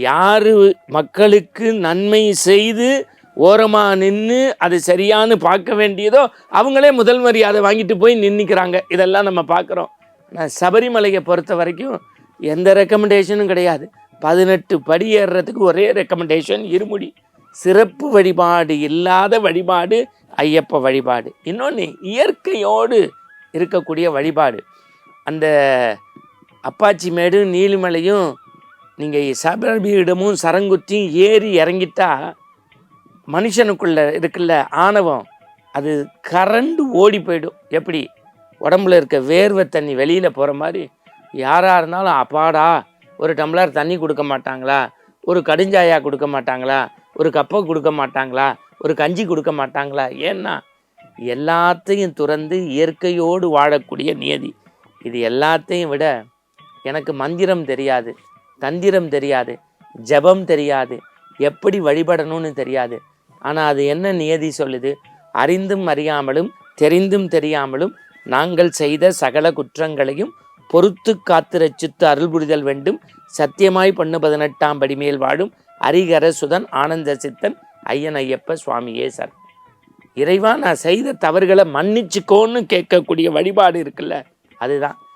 யாரு மக்களுக்கு நன்மை செய்து ஓரமாக நின்று அது சரியானு பார்க்க வேண்டியதோ அவங்களே முதல் மரியாதை வாங்கிட்டு போய் நின்றுக்கிறாங்க. இதெல்லாம் நம்ம பார்க்குறோம். நான் சபரிமலையை பொறுத்த வரைக்கும் எந்த ரெக்கமெண்டேஷனும் கிடையாது. 18 படி ஏறுறதுக்கு ஒரே ரெக்கமெண்டேஷன் இருமுடி. சிறப்பு வழிபாடு இல்லாத வழிபாடு ஐயப்ப வழிபாடு. இன்னொன்று இயற்கையோடு இருக்கக்கூடிய வழிபாடு. அந்த அப்பாச்சி மேடு நீலிமலையும் நீங்கள் சபரியிடமும் சரங்குத்தியும் ஏறி இறங்கிட்டா மனுஷனுக்குள்ள இருக்குல்ல ஆணவம், அது கரண்டு ஓடி போயிடும். எப்படி உடம்புல இருக்க வேர்வை தண்ணி வெளியில் போகிற மாதிரி யாராக இருந்தாலும் அப்பாடா ஒரு டம்ளர் தண்ணி கொடுக்க மாட்டாங்களா, ஒரு கடுஞ்சாயா கொடுக்க மாட்டாங்களா, ஒரு கப்பை கொடுக்க மாட்டாங்களா, ஒரு கஞ்சி கொடுக்க மாட்டாங்களா? ஏன்னா எல்லாத்தையும் துறந்து இயற்கையோடு வாழக்கூடிய நியதி. இது எல்லாத்தையும் விட எனக்கு மந்திரம் தெரியாது, தந்திரம் தெரியாது, ஜபம் தெரியாது, எப்படி வழிபடணும்னு தெரியாது. ஆனால் அது என்ன நியதி சொல்லுது? அறிந்தும் அறியாமலும் தெரிந்தும் தெரியாமலும் நாங்கள் செய்த சகல குற்றங்களையும் பொறுத்து காத்து ரச்சித்து அருள் புரிதல் வேண்டும். சத்தியமாய் பண்ணு 18ஆம் படி மேல் வாழும் ஹரிகர சுதன் ஆனந்த சித்தன் ஐயன் ஐயப்ப சுவாமியே சார். இறைவா நான் செய்த தவறுகளை மன்னிச்சுக்கோன்னு கேட்கக்கூடிய வழிபாடு இருக்குல்ல, அதுதான்.